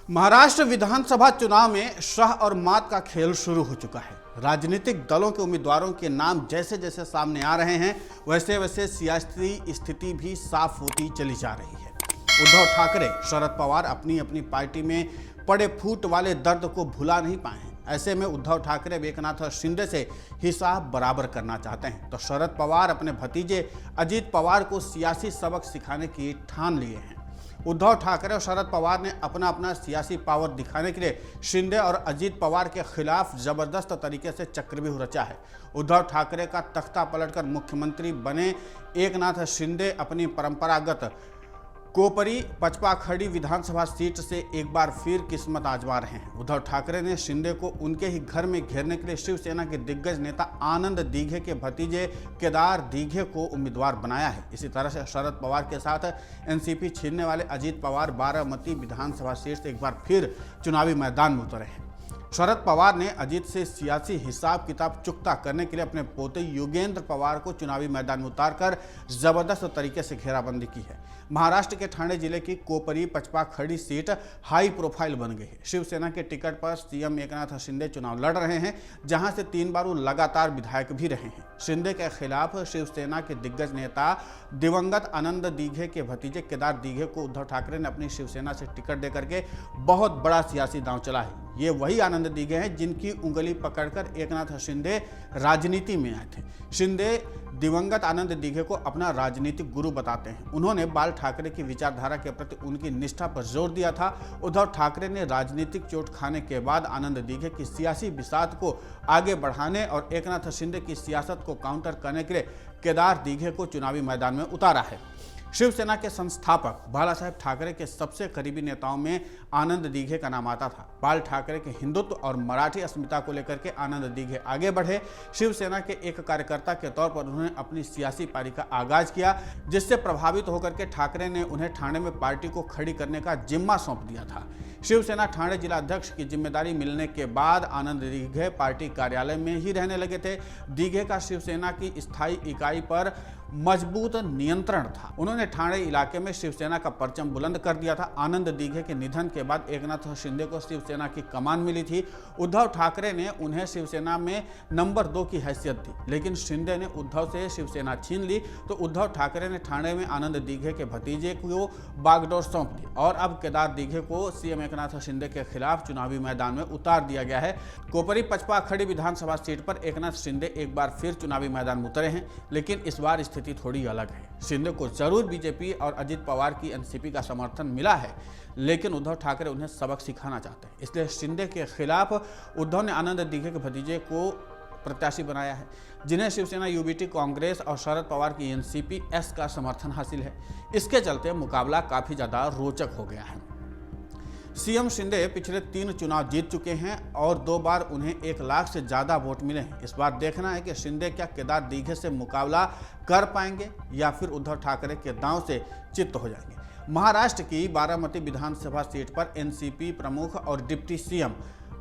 महाराष्ट्र विधानसभा चुनाव में शाह और मात का खेल शुरू हो चुका है। राजनीतिक दलों के उम्मीदवारों के नाम जैसे जैसे सामने आ रहे हैं, वैसे वैसे सियासी स्थिति भी साफ होती चली जा रही है। उद्धव ठाकरे, शरद पवार अपनी अपनी पार्टी में पड़े फूट वाले दर्द को भुला नहीं पाए हैं। ऐसे में उद्धव ठाकरे एकनाथ शिंदे से हिसाब बराबर करना चाहते हैं, तो शरद पवार अपने भतीजे अजीत पवार को सियासी सबक सिखाने की ठान लिए हैं। उद्धव ठाकरे और शरद पवार ने अपना अपना सियासी पावर दिखाने के लिए शिंदे और अजीत पवार के खिलाफ जबरदस्त तरीके से चक्रव्यूह रचा है। उद्धव ठाकरे का तख्ता पलटकर मुख्यमंत्री बने एकनाथ शिंदे अपनी परंपरागत कोपरी पचपाखड़ी विधानसभा सीट से एक बार फिर किस्मत आजमा रहे हैं। उद्धव ठाकरे ने शिंदे को उनके ही घर में घेरने के लिए शिवसेना के दिग्गज नेता आनंद दीघे के भतीजे केदार दीघे को उम्मीदवार बनाया है। इसी तरह से शरद पवार के साथ एनसीपी छीनने वाले अजीत पवार बारामती विधानसभा सीट से एक बार फिर चुनावी मैदान में उतरे हैं। शरद पवार ने अजीत से सियासी हिसाब किताब चुकता करने के लिए अपने पोते योगेंद्र पवार को चुनावी मैदान में उतारकर जबरदस्त तरीके से घेराबंदी की है। महाराष्ट्र के ठाणे जिले की कोपरी पचपाखड़ी सीट हाई प्रोफाइल बन गई है। शिवसेना के टिकट पर सीएम एकनाथ शिंदे चुनाव लड़ रहे हैं, जहां से 3 बार वो लगातार विधायक भी रहे हैं। शिंदे के खिलाफ शिवसेना के दिग्गज नेता दिवंगत आनंद दीघे के भतीजे केदार दीघे को उद्धव ठाकरे ने अपनी शिवसेना से टिकट देकर के बहुत बड़ा सियासी दांव चला है। ये वही आनंद दीघे हैं जिनकी उंगली पकड़कर एकनाथ शिंदे राजनीति में आए थे। शिंदे दिवंगत आनंद दीघे को अपना राजनीतिक गुरु बताते हैं। उन्होंने बाल ठाकरे की विचारधारा के प्रति उनकी निष्ठा पर जोर दिया था। उद्धव ठाकरे ने राजनीतिक चोट खाने के बाद आनंद दीघे की सियासी बिसात को आगे बढ़ाने और एकनाथ शिंदे की सियासत को काउंटर करने के लिए केदार दीघे को चुनावी मैदान में उतारा है। शिवसेना के संस्थापक बाला साहेब ठाकरे के सबसे करीबी नेताओं में आनंद दीघे का नाम आता था। बाल ठाकरे के हिंदुत्व और मराठी अस्मिता को लेकर के आनंद दीघे आगे बढ़े। शिवसेना के एक कार्यकर्ता के तौर पर उन्होंने अपनी सियासी पारी का आगाज किया, जिससे प्रभावित होकर के ठाकरे ने उन्हें ठाणे में पार्टी को खड़ी करने का जिम्मा सौंप दिया था। शिवसेना ठाणे जिला अध्यक्ष की जिम्मेदारी मिलने के बाद आनंद दीघे पार्टी कार्यालय में ही रहने लगे थे। दीघे का शिवसेना की स्थायी इकाई पर मजबूत नियंत्रण था। उन्होंने ठाणे इलाके में शिवसेना का परचम बुलंद कर दिया था। आनंद दीघे के निधन के बाद एकनाथ शिंदे को शिवसेना की कमान मिली थी। उद्धव ठाकरे ने उन्हें शिवसेना में नंबर 2 की हैसियत दी, लेकिन शिंदे ने उद्धव से शिवसेना छीन ली, तो उद्धव ठाकरे ने ठाणे में आनंद दीघे के भतीजे को बागडोर सौंप दी और अब केदार दीघे को सीएम एकनाथ शिंदे के खिलाफ चुनावी मैदान में उतार दिया गया है। कोपरी पचपाखड़ी विधानसभा सीट पर एकनाथ शिंदे एक बार फिर चुनावी मैदान में उतरे हैं, लेकिन इस बार स्थिति थोड़ी अलग है। शिंदे को जरूर बीजेपी और अजीत पवार की एनसीपी का समर्थन मिला है, लेकिन उद्धव ठाकरे उन्हें सबक सिखाना चाहते हैं। इसलिए शिंदे के खिलाफ उद्धव ने आनंद दीघे के भतीजे को प्रत्याशी बनाया है, जिन्हें शिवसेना यूबीटी कांग्रेस और शरद पवार की एनसीपी एस का समर्थन हासिल है। इसके चलते मुकाबला काफी ज्यादा रोचक हो गया है। सीएम शिंदे पिछले 3 चुनाव जीत चुके हैं और 2 बार उन्हें 1 लाख से ज्यादा वोट मिले हैं। इस बार देखना है कि शिंदे क्या केदार दीघे से मुकाबला कर पाएंगे या फिर उद्धव ठाकरे के दांव से चित्त हो जाएंगे। महाराष्ट्र की बारामती विधानसभा सीट पर एनसीपी प्रमुख और डिप्टी सीएम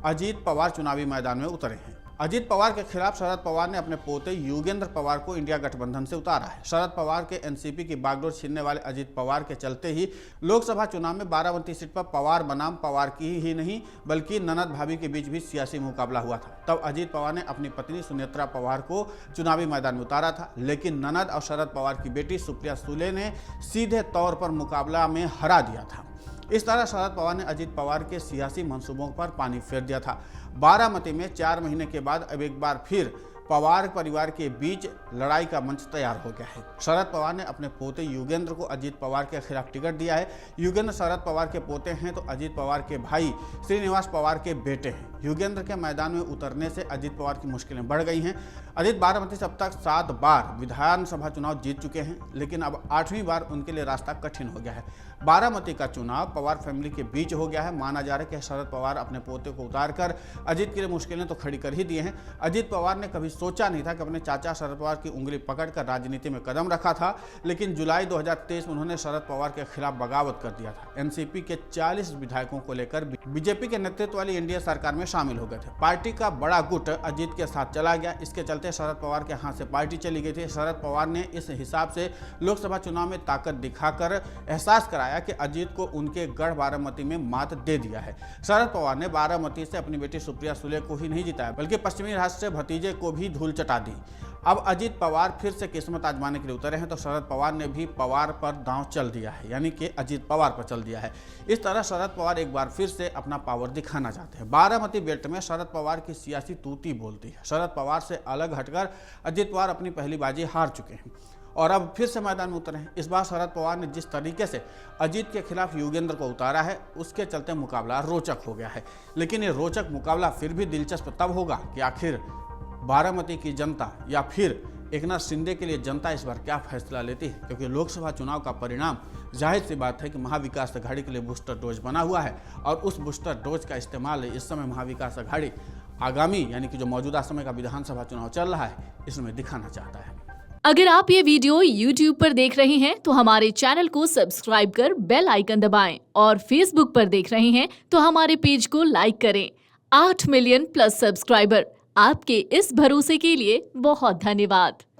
अजीत पवार चुनावी मैदान में उतरे हैं। अजीत पवार के खिलाफ शरद पवार ने अपने पोते योगेंद्र पवार को इंडिया गठबंधन से उतारा है। शरद पवार के एनसीपी की बागडोर छीनने वाले अजीत पवार के चलते ही लोकसभा चुनाव में बारामती सीट पर पवार बनाम पवार की ही नहीं बल्कि ननद भाभी के बीच भी सियासी मुकाबला हुआ था। तब अजीत पवार ने अपनी पत्नी सुनेत्रा पवार को चुनावी मैदान में उतारा था, लेकिन ननद और शरद पवार की बेटी सुप्रिया सुले ने सीधे तौर पर मुकाबला में हरा दिया था। इस तरह शरद पवार ने अजीत पवार के सियासी मंसूबों पर पानी फेर दिया था। बारामती में 4 महीने के बाद अब एक बार फिर पवार परिवार के बीच लड़ाई का मंच तैयार हो गया है। शरद पवार ने अपने पोते योगेंद्र को अजीत पवार के खिलाफ टिकट दिया है। योगेंद्र शरद पवार के पोते हैं, तो अजीत पवार के भाई श्रीनिवास पवार के बेटे हैं। योगेंद्र के मैदान में उतरने से अजीत पवार की मुश्किलें बढ़ गई हैं। अजीत बारामती से अब तक 7 बार विधानसभा चुनाव जीत चुके हैं, लेकिन अब 8वीं बार उनके लिए रास्ता कठिन हो गया है। बारामती का चुनाव पवार फैमिली के बीच हो गया है। माना जा रहा है कि शरद पवार अपने पोते को उतारकर अजीत के लिए मुश्किलें तो खड़ी कर ही दिए हैं। अजीत पवार ने कभी सोचा नहीं था कि अपने चाचा शरद पवार की उंगली पकड़कर राजनीति में कदम रखा था, लेकिन जुलाई 2023 में उन्होंने शरद पवार के खिलाफ बगावत कर दिया था। एनसीपी के 40 विधायकों को लेकर बीजेपी के नेतृत्व वाली एनडीए सरकार में शामिल हो गए थे। पार्टी का बड़ा गुट अजीत के साथ चला गया। इसके चलते शरद पवार के हाथ से पार्टी चली गई थी। शरद पवार ने इस हिसाब से लोकसभा चुनाव में ताकत दिखाकर एहसास कराया कि अजीत को उनके गढ़ बारामती में मात दे दिया है। शरद पवार ने बारामती से अपनी बेटी सुप्रिया सुले को ही नहीं जिताया, बल्कि पश्चिमी राष्ट्र से भतीजे को भी धूल चटा दी। अब अजीत पवार फिर से किस्मत आजमाने के लिए उतरे हैं, तो शरद पवार ने भी पवार पर दांव चल दिया है, यानी कि अजीत पवार पर चल दिया है। इस तरह शरद पवार एक बार फिर से अपना पावर दिखाना चाहते हैं। बारामती बेल्ट में शरद पवार की सियासी तूती बोलती है। शरद पवार से अलग हटकर अजीत पवार अपनी पहली बाजी हार चुके हैं और अब फिर से मैदान में उतरे हैं। इस बार शरद पवार ने जिस तरीके से अजीत के खिलाफ योगेंद्र को उतारा है, उसके चलते मुकाबला रोचक हो गया है। लेकिन ये रोचक मुकाबला फिर भी दिलचस्प तब होगा कि आखिर बारामती की जनता या फिर एकनाथ शिंदे के लिए जनता इस बार क्या फैसला लेती है, क्योंकि लोकसभा चुनाव का परिणाम जाहिर सी बात है कि महाविकास अघाड़ी के लिए बूस्टर डोज बना हुआ है और उस बूस्टर डोज का इस्तेमाल इस समय महाविकास अघाड़ी आगामी यानी कि जो मौजूदा समय का विधानसभा चुनाव चल रहा है इसमें दिखाना चाहता है। अगर आप ये वीडियो YouTube पर देख रहे हैं तो हमारे चैनल को सब्सक्राइब कर बेल आइकन दबाएं और Facebook पर देख रहे हैं तो हमारे पेज को लाइक करें। 8 मिलियन प्लस सब्सक्राइबर, आपके इस भरोसे के लिए बहुत धन्यवाद।